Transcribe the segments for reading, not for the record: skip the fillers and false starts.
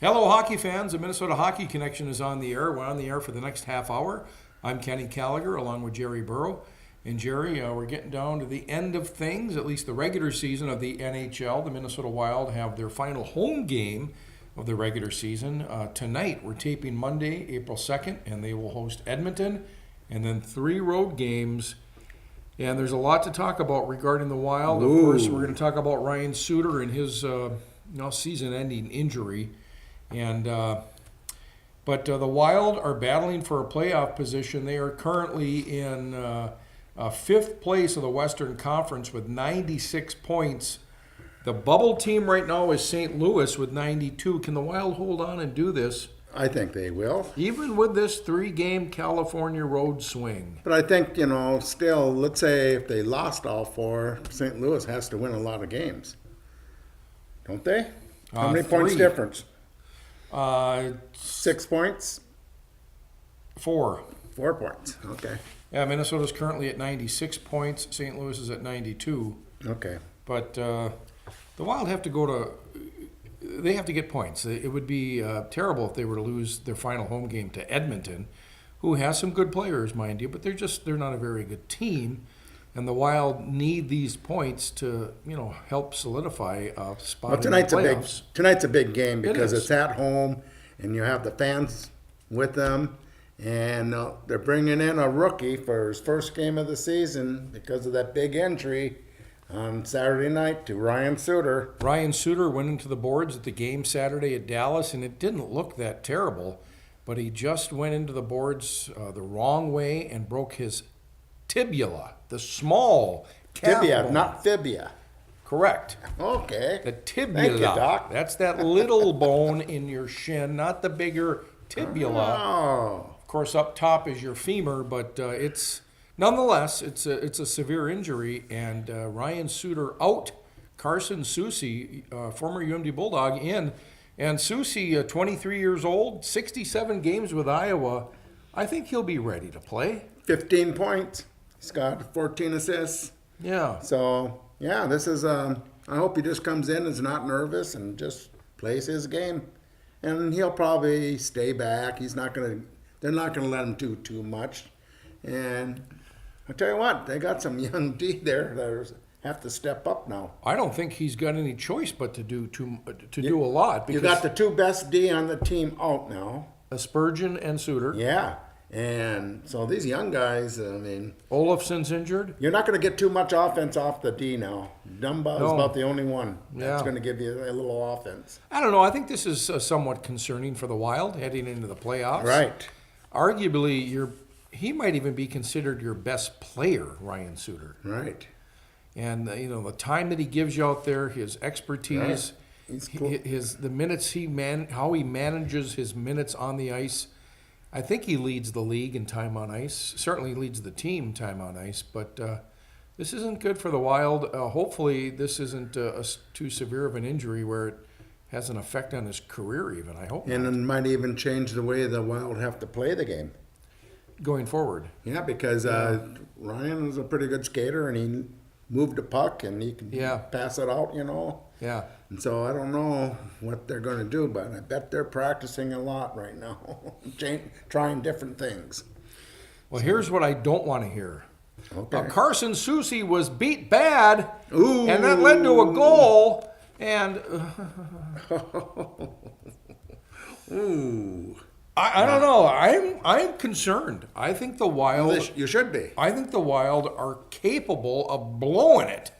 Hello, hockey fans. The Minnesota Hockey Connection is on the air. We're on the air for the next half hour. I'm Kenny Gallagher along with Jerry Burrow. And Jerry, we're getting down to the end of things, at least the regular season of the NHL. The Minnesota Wild have their final home game of the regular season. Tonight, we're taping Monday, April 2nd, and they will host Edmonton, and then 3 road games. And there's a lot to talk about regarding the Wild. Of course, we're going to talk about Ryan Suter and his season-ending injury. But the Wild are battling for a playoff position. They are currently in 5th place of the Western Conference with 96 points. The bubble team right now is St. Louis with 92. Can the Wild hold on and do this? I think they will. Even with this 3-game California road swing. But I think, still, let's say if they lost all 4, St. Louis has to win a lot of games. Don't they? How many points 3. difference? 6 points? 4. 4 points. Okay. Yeah, Minnesota's currently at 96 points. St. Louis is at 92. Okay. But the Wild have to they have to get points. It would be terrible if they were to lose their final home game to Edmonton, who has some good players, mind you, but they're not a very good team. And the Wild need these points to, help solidify a spot in the playoffs. Tonight's a big game because is. it's at home and you have the fans with them, and they're bringing in a rookie for his first game of the season because of that big injury on Saturday night to Ryan Suter. Ryan Suter went into the boards at the game Saturday at Dallas, and it didn't look that terrible, but he just went into the boards the wrong way and broke his tibia, the small calf Tibia, bone. not fibia. Correct. Okay. The tibia. Thank you, Doc. That's that little bone in your shin, not the bigger tibia. Oh. Of course, up top is your femur, but nonetheless, it's a severe injury, and Ryan Suter out, Carson Soucy, former UMD Bulldog, in, and Soucy, 23 years old, 67 games with Iowa. I think he'll be ready to play. 15 points. He's got 14 assists. Yeah. So, yeah, this is, I hope he just comes in, is not nervous, and just plays his game. And he'll probably stay back. They're not going to let him do too much. And I tell you what, they got some young D there that have to step up now. I don't think he's got any choice but to do a lot. You got the 2 best D on the team out now. Spurgeon and Suter. Yeah. And so these young guys, Olofsson's injured. You're not going to get too much offense off the D now. Dumba is about the only one that's going to give you a little offense. I don't know. I think this is somewhat concerning for the Wild heading into the playoffs. Right. Arguably, he might even be considered your best player, Ryan Suter. Right. And the time that he gives you out there, his expertise, He's cool. the minutes how he manages his minutes on the ice. I think he leads the league in time on ice. Certainly leads the team time on ice. But this isn't good for the Wild. Hopefully, this isn't too severe of an injury where it has an effect on his career. Even I hope. And not. it might even change the way the Wild have to play the game. Going forward. Yeah, because Ryan is a pretty good skater, and he moved the puck, and he can pass it out. Yeah. And so I don't know what they're going to do, but I bet they're practicing a lot right now, trying different things. Well, here's what I don't want to hear. Okay. Carson Soucy was beat bad, Ooh. and that led to a goal. And Ooh. I don't know. I'm concerned. I think the Wild. You should be. I think the Wild are capable of blowing it.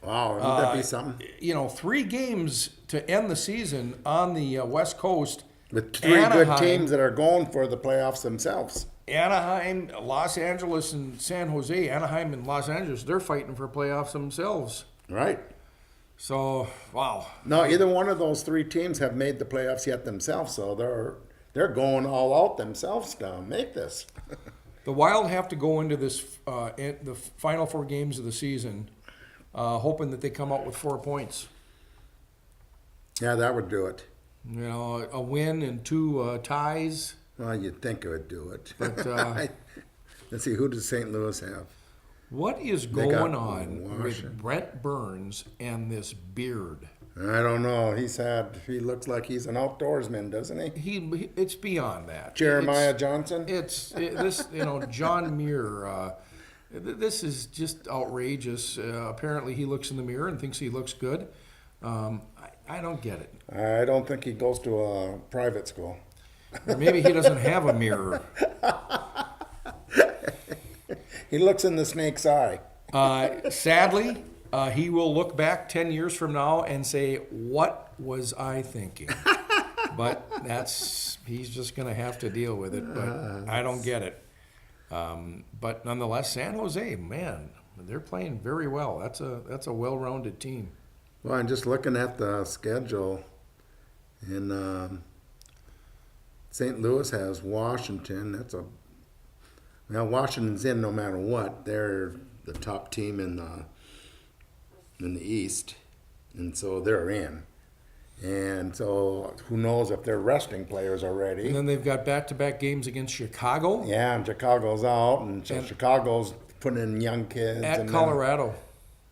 Wow, wouldn't that be something? 3 games to end the season on the West Coast. With 3 good teams that are going for the playoffs themselves. Anaheim, Los Angeles, and San Jose. Anaheim and Los Angeles, they're fighting for playoffs themselves. Right. So, wow. No, either one of those 3 teams have made the playoffs yet themselves, so they're going all out themselves to make this. The Wild have to go into this the final 4 games of the season hoping that they come out with 4 points. Yeah, that would do it. A win and 2 ties. Well, you'd think it would do it. But let's see, who does St. Louis have? What is going on with Brent Burns and this beard? I don't know. He looks like he's an outdoorsman, doesn't he? It's beyond that. Jeremiah Johnson? This, John Muir, this is just outrageous. Apparently he looks in the mirror and thinks he looks good. I don't get it. I don't think he goes to a private school. Or maybe he doesn't have a mirror. He looks in the snake's eye. Sadly, he will look back 10 years from now and say, "What was I thinking?" But he's just going to have to deal with it. But I don't get it. But nonetheless, San Jose, man, they're playing very well. That's a well-rounded team. Well, I'm just looking at the schedule, and St. Louis has Washington. Now Washington's in no matter what. They're the top team in the East, and so they're in. And so who knows if they're resting players already. And then they've got back-to-back games against Chicago. Yeah, and Chicago's out, and so Chicago's putting in young kids. At Colorado.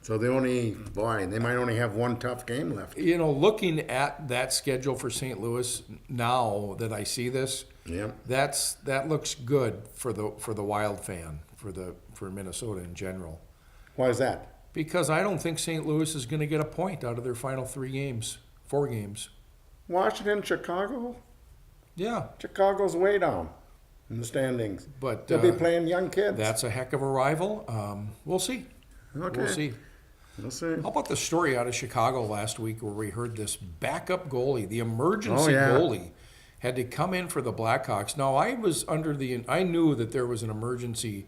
So they might only have one tough game left. Looking at that schedule for St. Louis now that I see this, Yeah. that looks good for the Wild fan, for Minnesota in general. Why is that? Because I don't think St. Louis is going to get a point out of their final 4 games. Washington, Chicago? Yeah. Chicago's way down in the standings. But they'll be playing young kids. That's a heck of a rival. We'll see. Okay. We'll see. How about the story out of Chicago last week where we heard this backup goalie, the emergency goalie, had to come in for the Blackhawks. Now, I knew that there was an emergency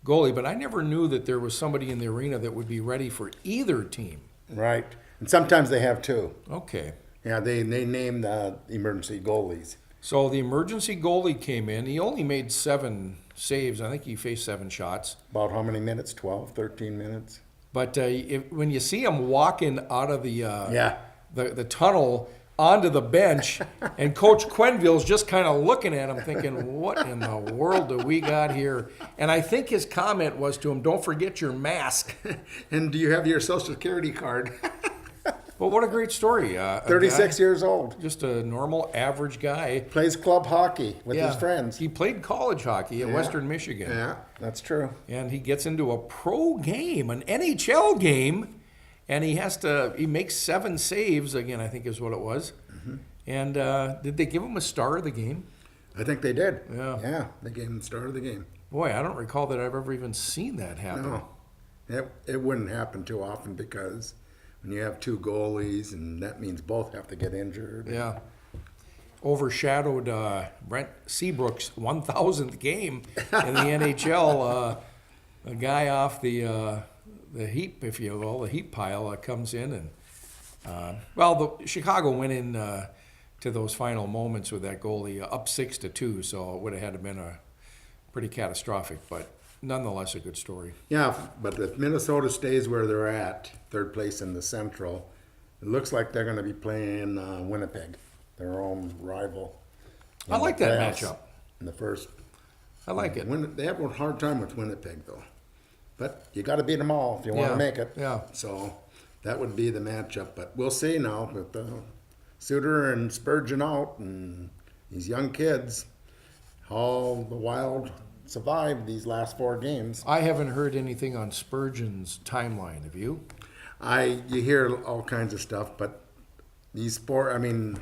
goalie, but I never knew that there was somebody in the arena that would be ready for either team. Right. And sometimes they have two. Okay. Yeah, they name the emergency goalies. So the emergency goalie came in. He only made 7 saves. I think he faced 7 shots. About how many minutes? 12, 13 minutes? But when you see him walking out of the tunnel onto the bench, and Coach Quenneville's just kind of looking at him thinking, what in the world do we got here? And I think his comment was to him, don't forget your mask. And do you have your Social Security card? But what a great story. 36 years old. Just a normal, average guy. Plays club hockey with his friends. He played college hockey at Western Michigan. Yeah, that's true. And he gets into a pro game, an NHL game, and he makes 7 saves, again, I think is what it was. Mm-hmm. And did they give him a star of the game? I think they did. Yeah. Yeah, they gave him the star of the game. Boy, I don't recall that I've ever even seen that happen. No, it wouldn't happen too often because when you have 2 goalies, and that means both have to get injured. Yeah. Overshadowed Brent Seabrook's 1,000th game in the NHL. A guy off the heap, if you will, the heap pile, comes in. And the Chicago went in to those final moments with that goalie up 6-2, so it would have had to been a pretty catastrophic, but nonetheless a good story. Yeah, but if Minnesota stays where they're at, 3rd place in the Central, it looks like they're going to be playing Winnipeg, their own rival. I like that matchup. In the first. I like it. They have a hard time with Winnipeg, though. But you got to beat them all if you want to make it. Yeah. So that would be the matchup. But we'll see now with Suter and Spurgeon out and these young kids, how the Wild survived these last 4 games. I haven't heard anything on Spurgeon's timeline. Have you? You hear all kinds of stuff, but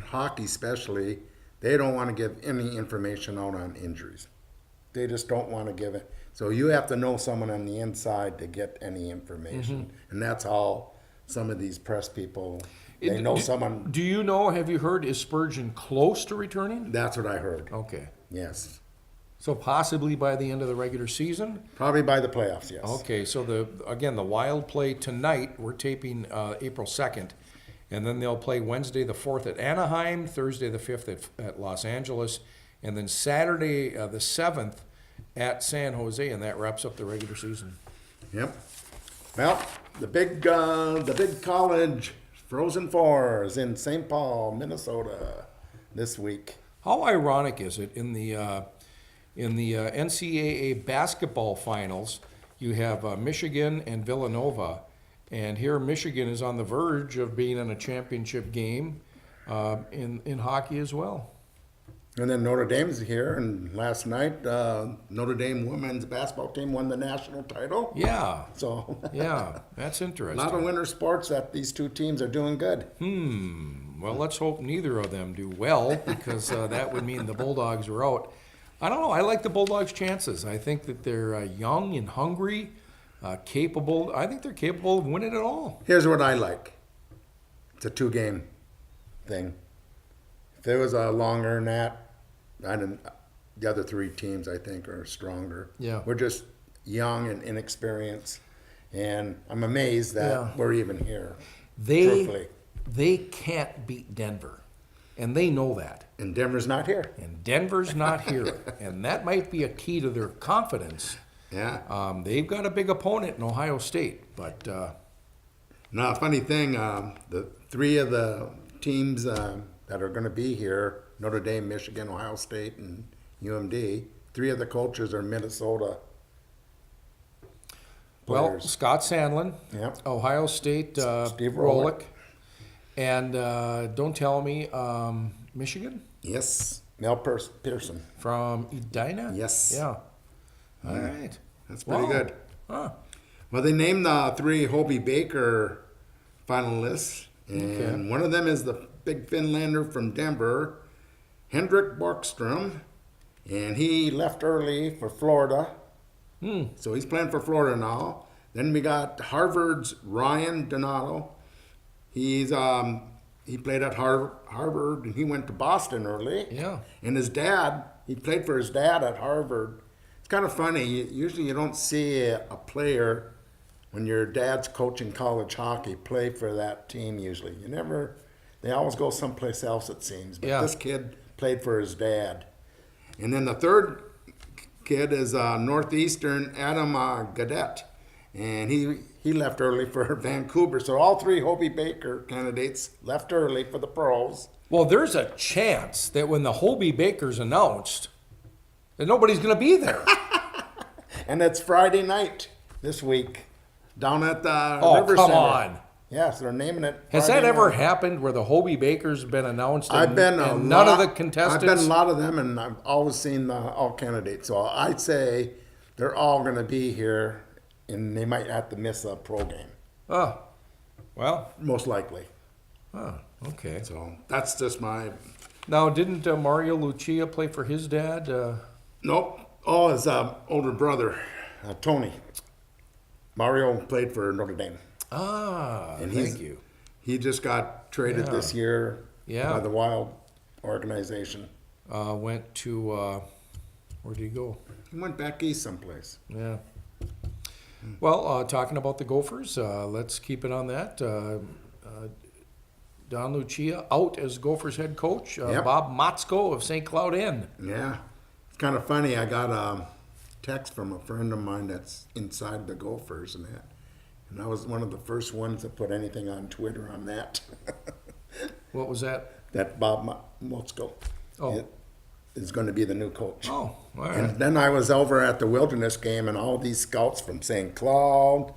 hockey especially, they don't want to give any information out on injuries. They just don't want to give it. So you have to know someone on the inside to get any information. Mm-hmm. And that's how some of these press people, they know someone. Do you know, have you heard, is Spurgeon close to returning? That's what I heard. Okay. Yes. So possibly by the end of the regular season? Probably by the playoffs, yes. Okay, so the Wild play tonight. We're taping April 2nd. And then they'll play Wednesday the 4th at Anaheim, Thursday the 5th at Los Angeles, and then Saturday the 7th at San Jose, and that wraps up the regular season. Yep. Well, the big college Frozen Four is in St. Paul, Minnesota this week. How ironic is it in the NCAA basketball finals, you have Michigan and Villanova, And here Michigan is on the verge of being in a championship game in hockey as well. And then Notre Dame's here, and last night Notre Dame women's basketball team won the national title. Yeah. So Yeah, that's a interesting. lot of winter sports that these two teams are doing good. Well, let's hope neither of them do well, because that would mean the Bulldogs are out. I don't know. I like the Bulldogs' chances. I think that they're young and hungry, capable. I think they're capable of winning it all. Here's what I like. It's a 2-game thing. If there was a longer than that, the other 3 teams, I think, are stronger. Yeah. We're just young and inexperienced, and I'm amazed that we're even here. Truthfully. They can't beat Denver, and they know that. And Denver's not here. And Denver's not here, and that might be a key to their confidence. Yeah. They've got a big opponent in Ohio State, but Now, funny thing, the 3 of the teams that are going to be here, Notre Dame, Michigan, Ohio State, and UMD, 3 of the coaches are Minnesota well, players. Scott Sandlin, Yep. Ohio State, Steve Rolick, and don't tell me, Michigan Yes, Mel Pearson. from Edina? Yes. Yeah. All right. That's pretty Wow. good. Huh. Well, they named the 3 Hobey Baker finalists, and one of them is the big Finlander from Denver, Hendrik Borgstrom, and he left early for Florida. So he's playing for Florida now. Then we got Harvard's Ryan Donato. He played at Harvard, and he went to Boston early. Yeah. And his dad, he played for his dad at Harvard. It's kind of funny. Usually you don't see a player when your dad's coaching college hockey play for that team usually. They always go someplace else, it seems. But this kid played for his dad. And then the third kid is Northeastern Adam Gadet. And he left early for Vancouver. So all 3 Hobey Baker candidates left early for the pros. Well, there's a chance that when the Hobey Baker's announced, that nobody's going to be there. And it's Friday night this week down at the Oh, River come Center. on. Yes, they're naming it. Has Friday that ever night. happened where the Hobey Baker's been announced and, I've been and none of the contestants? I've been a lot of them, and I've always seen all candidates. So I'd say they're all going to be here, and they might have to miss a pro game, Oh, well, most likely. oh, okay. So that's just my. Now, didn't Mario Lucia play for his dad? Nope. Oh, his older brother, Tony. Mario played for Notre Dame. And he's- thank you. He just got traded Yeah. this year Yeah. by the Wild organization. Went to, where did he go? He went back east someplace. Yeah. Well, talking about the Gophers, let's keep it on that. Don Lucia out as Gophers head coach. Yep. Bob Motzko of St. Cloud Inn. Yeah. It's kind of funny. I got a text from a friend of mine that's inside the Gophers and that. And I was one of the first ones to put anything on Twitter on that. What was that? That Bob Motzko Oh. is going to be the new coach. Oh, all right. And then I was over at the Wilderness game, and all these scouts from St. Cloud,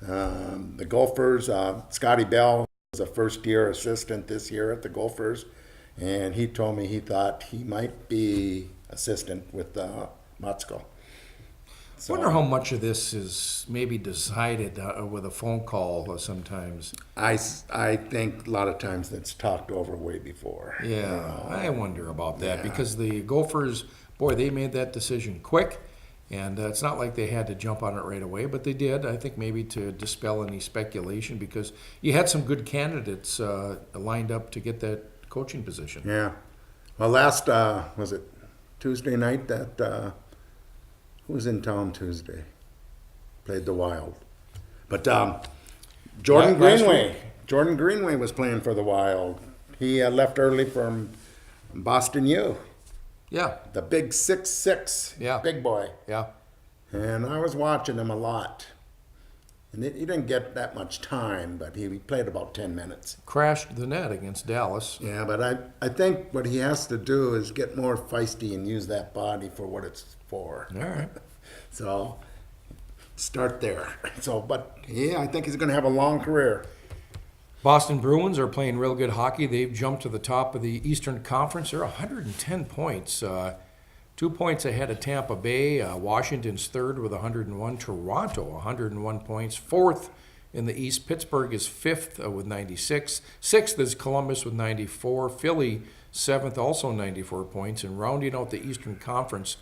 the Gophers, Scotty Bell was a first-year assistant this year at the Gophers, and he told me he thought he might be assistant with Motzko. I wonder how much of this is maybe decided with a phone call sometimes. I think a lot of times it's talked over way before. Yeah, I wonder about that because the Gophers, boy, they made that decision quick, and it's not like they had to jump on it right away, but they did. I think maybe to dispel any speculation because you had some good candidates lined up to get that coaching position. Yeah. Well, last, was it Tuesday night that, who was in town Tuesday? Played the Wild. But Jordan Last Greenway. week. Jordan Greenway was playing for the Wild. He left early from Boston U. Yeah, The big 6'6", Yeah. big boy. yeah. And I was watching him a lot. And he didn't get that much time, but he played about 10 minutes. Crashed the net against Dallas. Yeah, but I think what he has to do is get more feisty and use that body for what it's for. All right. So start there. So, but yeah, I think he's going to have a long career. Boston Bruins are playing real good hockey. They've jumped to the top of the Eastern Conference. They're 110 points, 2 points ahead of Tampa Bay. Washington's third with 101. Toronto, 101 points. Fourth in the East. Pittsburgh is fifth with 96. Sixth is Columbus with 94. Philly, seventh, also 94 points. And rounding out the Eastern Conference,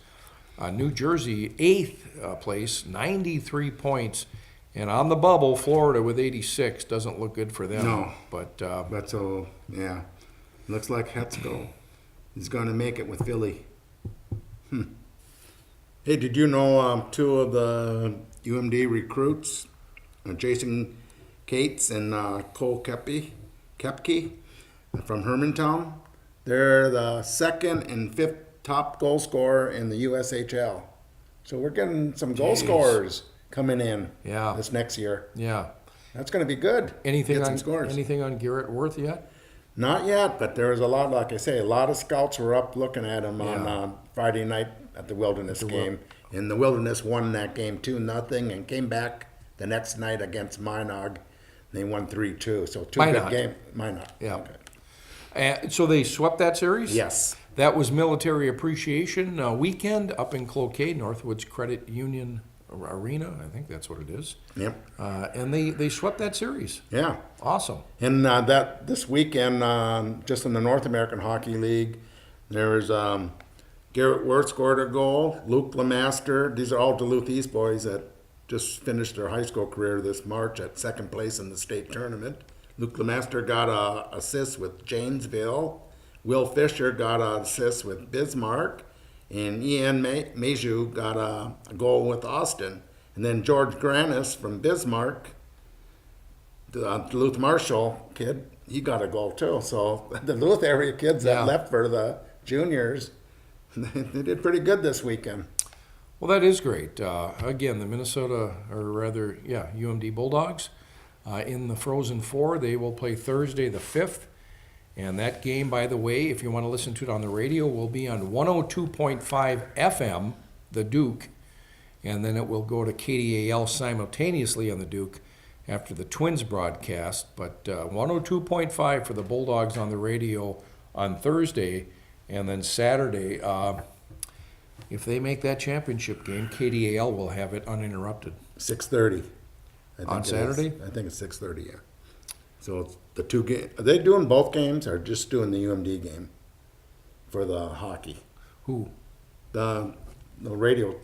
New Jersey, eighth place, 93 points. And on the bubble, Florida with 86. Doesn't look good for them. No. But so, yeah. Looks like Hetsko is going to make it with Philly. Hey, did you know two of the UMD recruits, Jason Cates and Cole Kepke from Hermantown? They're the second and fifth top goal scorer in the USHL. So we're getting some goal scorers coming in this next year. Yeah. That's going to be good. Anything Get some on scores. anything on Garrett Worth yet? Not yet, but there was a lot, like I say, a lot of scouts were up looking at him on Friday night at the Wilderness game. And the Wilderness won that game 2-0 and came back the next night against Minot. They won 3-2. So good game. Minot. Yeah. Okay. So they swept that series? Yes. That was Military Appreciation Weekend up in Cloquet, Northwoods Credit Union Arena. I think that's what it is. Yep. And they swept that series. Yeah. Awesome. And that this weekend, just in the North American Hockey League, there's Garrett Worth scored a goal. Luke Lemaster. These are all Duluth East boys that just finished their high school career this March at second place in the state tournament. Luke Lemaster got an assist with Janesville. Will Fisher got an assist with Bismarck. And Ian Meju got a goal with Austin. And then George Granis from Bismarck, the Duluth Marshall kid, he got a goal too. So the Duluth area kids that left for the juniors, they did pretty good this weekend. Well, that is great. Again, the UMD Bulldogs in the Frozen Four. They will play Thursday the 5th. And that game, by the way, if you want to listen to it on the radio, will be on 102.5 FM, the Duke. And then it will go to KDAL simultaneously on the Duke after the Twins broadcast. But 102.5 for the Bulldogs on the radio on Thursday. And then Saturday, if they make that championship game, KDAL will have it uninterrupted. 6:30. On Saturday? I think it's 6:30, yeah. So it's the two games. Are they doing both games or just doing the UMD game for the hockey? Who? The radio.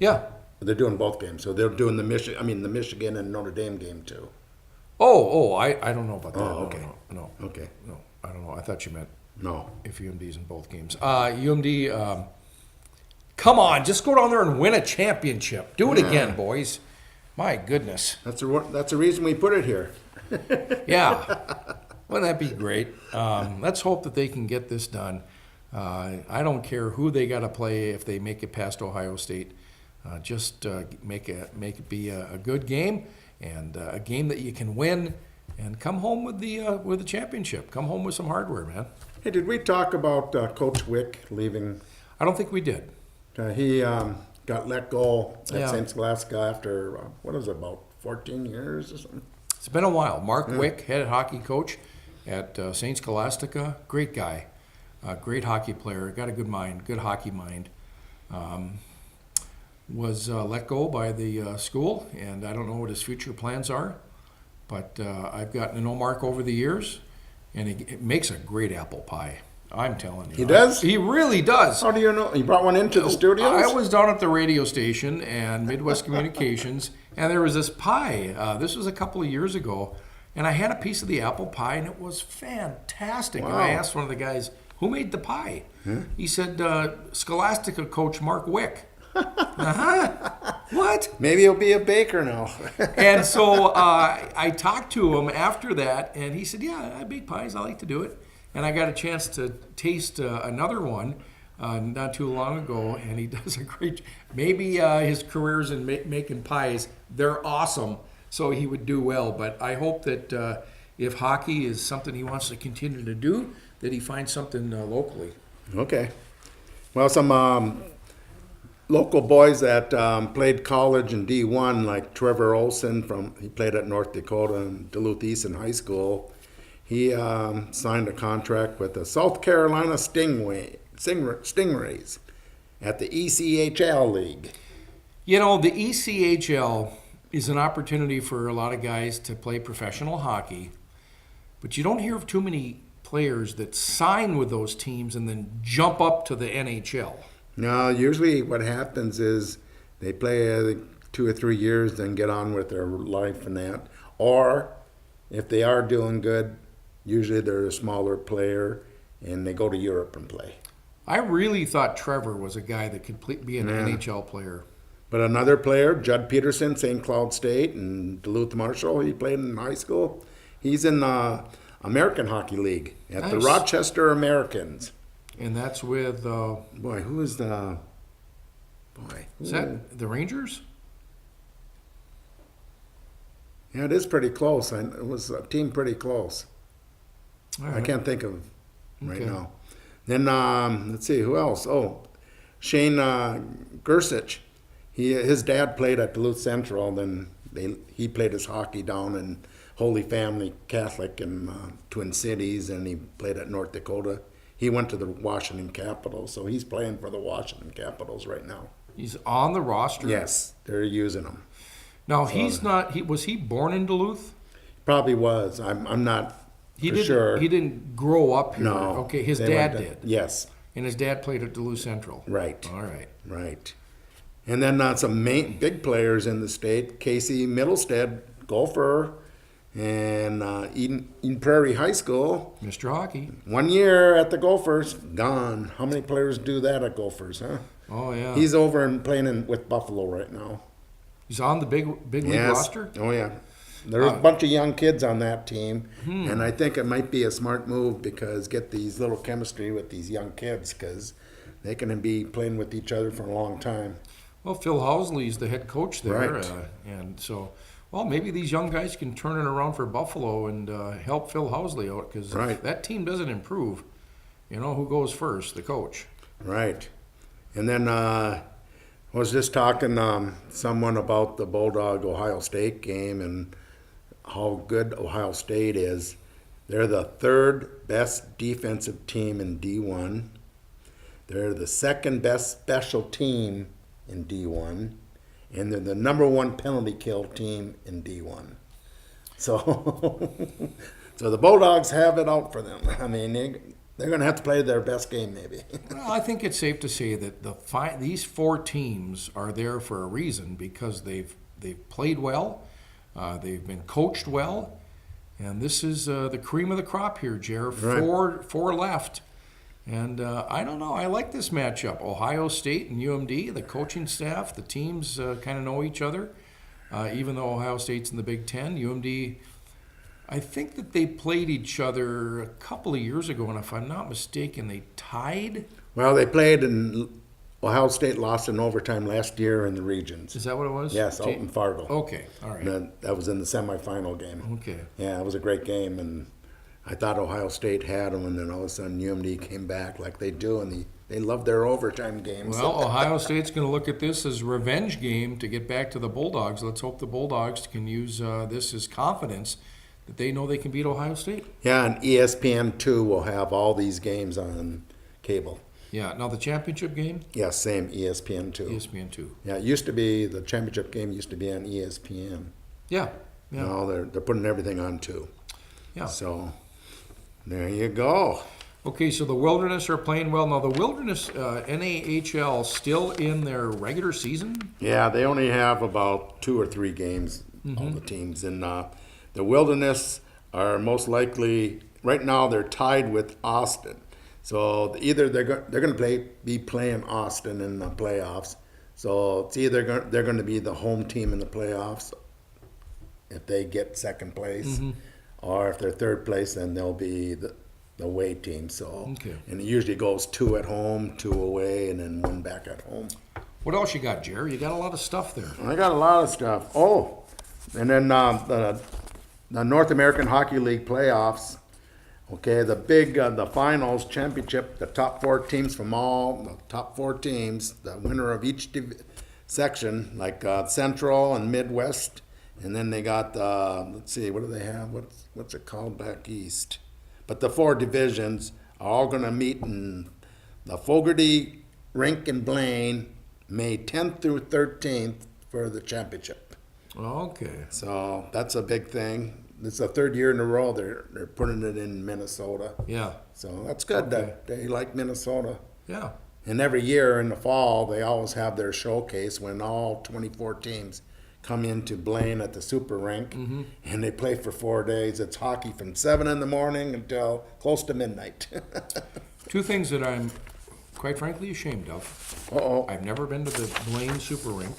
Yeah. They're doing both games. So they're doing the Michigan and Notre Dame game too. I don't know about that. Oh, okay. No. Okay. No, I don't know. I thought you meant No. if UMD's in both games. UMD, come on, just go down there and win a championship. Do it again, boys. My goodness. That's the reason we put it here. Yeah. Wouldn't that be great? Let's hope that they can get this done. I don't care who they got to play if they make it past Ohio State. Just make it be a good game and a game that you can win and come home with the championship. Come home with some hardware, man. Hey, did we talk about Coach Wick leaving? I don't think we did. He got let go at St. Scholastica after, about 14 years or something? It's been a while. Mark Wick, head hockey coach at St. Scholastica. Great guy. Great hockey player. Got a good mind, good hockey mind. Was let go by the school, and I don't know what his future plans are. But I've gotten to know Mark over the years, and he makes a great apple pie. I'm telling you. He does? He really does. How do you know? You brought one into the studios? I was down at the radio station and Midwest Communications, and there was this pie. This was a couple of years ago, and I had a piece of the apple pie, and it was fantastic. Wow. And I asked one of the guys, who made the pie? He said, Scholastica coach Mark Wick. What? Maybe he'll be a baker now. And so I talked to him after that, and he said, yeah, I bake pies. I like to do it. And I got a chance to taste another one not too long ago, and he does a great. Maybe his career's in making pies. They're awesome, so he would do well. But I hope that if hockey is something he wants to continue to do, that he finds something locally. Okay. Well, some local boys that played college in D1, like Trevor Olson he played at North Dakota and Duluth Easton High School. He signed a contract with the South Carolina Stingrays at the ECHL League. You know, the ECHL is an opportunity for a lot of guys to play professional hockey, but you don't hear of too many players that sign with those teams and then jump up to the NHL. No, usually what happens is they play 2 or 3 years, then get on with their life and that. Or if they are doing good, usually they're a smaller player and they go to Europe and play. I really thought Trevor was a guy that could be an NHL player. But another player, Judd Peterson, St. Cloud State and Duluth Marshall, he played in high school. He's in the American Hockey League at the Rochester Americans. And that's with... Boy, who is the... Boy. Is that the Rangers? Yeah, it is pretty close. It was a team pretty close. Right. I can't think of right now. Then, let's see, who else? Oh, Shane Gersich. His dad played at Duluth Central, then he played his hockey down in Holy Family Catholic in Twin Cities, and he played at North Dakota. He went to the Washington Capitals, so he's playing for the Washington Capitals right now. He's on the roster? Yes, they're using him. Now, he's not... Was he born in Duluth? Probably was. I'm not sure. He didn't grow up here? No. Okay, his dad did? Yes. And his dad played at Duluth Central? Right. All right. Right. And then some big players in the state. Casey Middlestead, golfer, and Eden Prairie High School. Mr. Hockey. 1 year at the Gophers, gone. How many players do that at Gophers, huh? Oh, yeah. He's over and playing with Buffalo right now. He's on the big league roster? Oh, yeah. There's a bunch of young kids on that team, and I think it might be a smart move because get these little chemistry with these young kids because they can be playing with each other for a long time. Well, Phil Housley's the head coach there. Right. And so, well, maybe these young guys can turn it around for Buffalo and help Phil Housley out because if that team doesn't improve, you know, who goes first? The coach. Right. And then I was just talking someone about the Bulldog-Ohio State game and how good Ohio State is. They're the third best defensive team in D1. They're the second best special team in D1, and they're the number 1 penalty kill team in D1. So, so the Bulldogs have it out for them. I mean, they're going to have to play their best game, maybe. Well, I think it's safe to say that these 4 teams are there for a reason because they've played well, they've been coached well, and this is the cream of the crop here, Jer. Right. Four left. And I don't know. I like this matchup. Ohio State and UMD, the coaching staff, the teams kind of know each other. Even though Ohio State's in the Big Ten, UMD, I think that they played each other a couple of years ago, and if I'm not mistaken, they tied. Well, they played, and Ohio State lost in overtime last year in the regions. Is that what it was? Yes, out in Fargo. Okay, all right. And that was in the semifinal game. Okay. Yeah, it was a great game, and I thought Ohio State had them, and then all of a sudden UMD came back like they do, and they love their overtime games. Well, Ohio State's going to look at this as a revenge game to get back to the Bulldogs. Let's hope the Bulldogs can use this as confidence that they know they can beat Ohio State. Yeah, and ESPN2 will have all these games on cable. Yeah, now the championship game? Yeah, same, ESPN2. ESPN2. Yeah, it used to be, the championship game used to be on ESPN. Yeah. Now they're putting everything on too. Yeah. So there you go. Okay, so the Wilderness are playing well. Now, the Wilderness, NAHL, still in their regular season? Yeah, they only have about 2 or 3 games, all the teams. And the Wilderness are most likely, right now, they're tied with Austin. So either they're going to be playing Austin in the playoffs. So it's either they're going to be the home team in the playoffs if they get second place, or if they're third place, then they'll be the away team. So, and it usually goes 2 at home, 2 away, and then 1 back at home. What else you got, Jerry? You got a lot of stuff there. I got a lot of stuff. Oh, and then the North American Hockey League playoffs. Okay, the finals championship, the top 4 teams from the top 4 teams, the winner of each section, like Central and Midwest, and then they got let's see, what do they have? What's it called back east? But the 4 divisions are all going to meet in the Fogarty Rink in Blaine, May 10th through 13th for the championship. Okay. So that's a big thing. It's the 3rd year in a row they're putting it in Minnesota. Yeah. So that's good that they like Minnesota. Yeah. And every year in the fall, they always have their showcase when all 24 teams come into Blaine at the Super Rink, and they play for 4 days. It's hockey from 7 in the morning until close to midnight. 2 things that I'm quite frankly ashamed of. Uh-oh. I've never been to the Blaine Super Rink,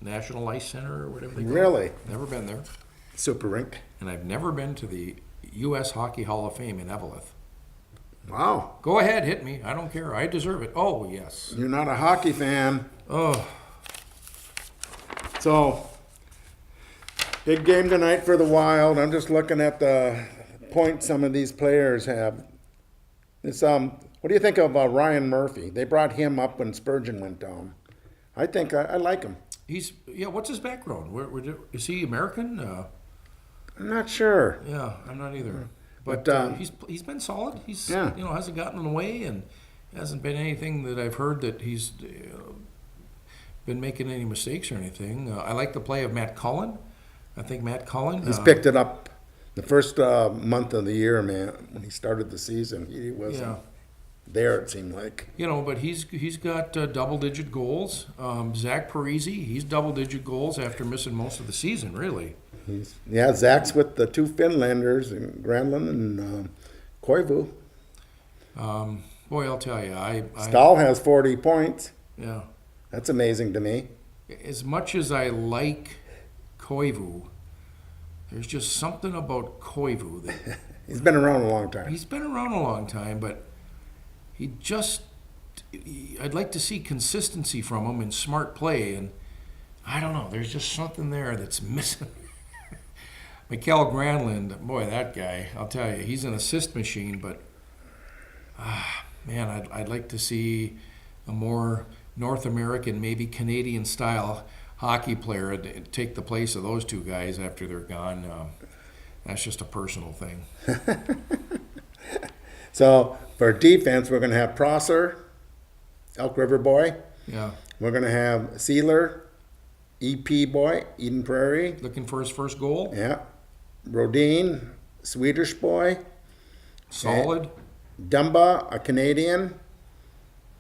National Ice Center or whatever they call it. Really? Never been there. Super Rink. And I've never been to the U.S. Hockey Hall of Fame in Eveleth. Wow. Go ahead, hit me. I don't care. I deserve it. Oh, yes. You're not a hockey fan. Oh, So, big game tonight for the Wild. I'm just looking at the points some of these players have. It's, what do you think of Ryan Murphy? They brought him up when Spurgeon went down. I think I like him. what's his background? Is he American? I'm not sure. Yeah, I'm not either. But, But he's been solid. He's Yeah. hasn't gotten in the way, and hasn't been anything that I've heard that he's been making any mistakes or anything. I like the play of Matt Cullen. I think Matt Cullen. He's picked it up the first month of the year, man. When he started the season, he wasn't there, it seemed like. But he's got double-digit goals. Zach Parise, he's double-digit goals after missing most of the season, really. Zach's with the 2 Finlanders, and Granlund and Koivu. Boy, I'll tell you, Stahl has 40 points. yeah. That's amazing to me. As much as I like Koivu, there's just something about Koivu that He's been around a long time. he's been around a long time, but I'd like to see consistency from him and smart play, and I don't know, there's just something there that's missing. Mikael Granlund, boy, that guy, I'll tell you, he's an assist machine, but man, I'd like to see a more North American, maybe Canadian style hockey player take the place of those 2 guys after they're gone. That's just a personal thing. So for defense, we're going to have Prosser, Elk River boy. Yeah. We're going to have Sealer, EP boy, Eden Prairie. Looking for his first goal. Yeah. Rodin, Swedish boy. Solid. Dumba, a Canadian.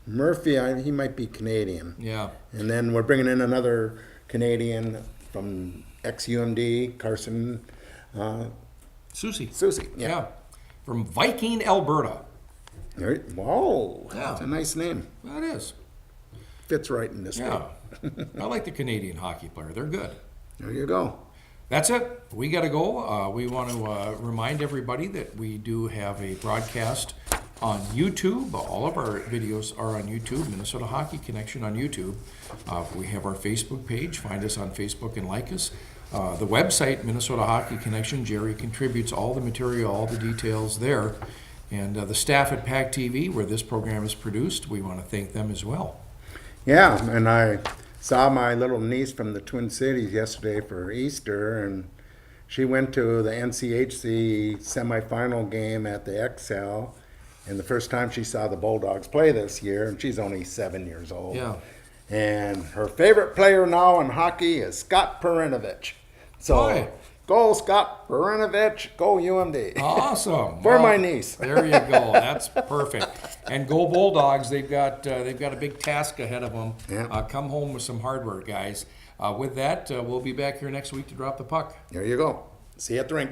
Murphy, he might be Canadian. Yeah. And then we're bringing in another Canadian from ex-UMD, Carson Susie. Yeah. From Viking, Alberta. Whoa, Yeah. that's a nice name. That is. Fits right in this Yeah. I like the Canadian hockey player. They're good. There you go. That's it. We got to go. We want to remind everybody that we do have a broadcast on YouTube. All of our videos are on YouTube, Minnesota Hockey Connection on YouTube. We have our Facebook page. Find us on Facebook and like us. The website, Minnesota Hockey Connection, Jerry contributes all the material, all the details there. And the staff at PACT-TV, where this program is produced, we want to thank them as well. Yeah, and I saw my little niece from the Twin Cities yesterday for Easter, and she went to the NCHC semifinal game at the XL, and the first time she saw the Bulldogs play this year, and she's only 7 years old. Yeah. And her favorite player now in hockey is Scott Perinovich. So, Why? go Scott Perinovich, go UMD. Awesome. For my niece. There you go. That's perfect. And go Bulldogs. They've got a big task ahead of them. Yeah. Come home with some hard work, guys. With that, we'll be back here next week to drop the puck. There you go. See you at the rink.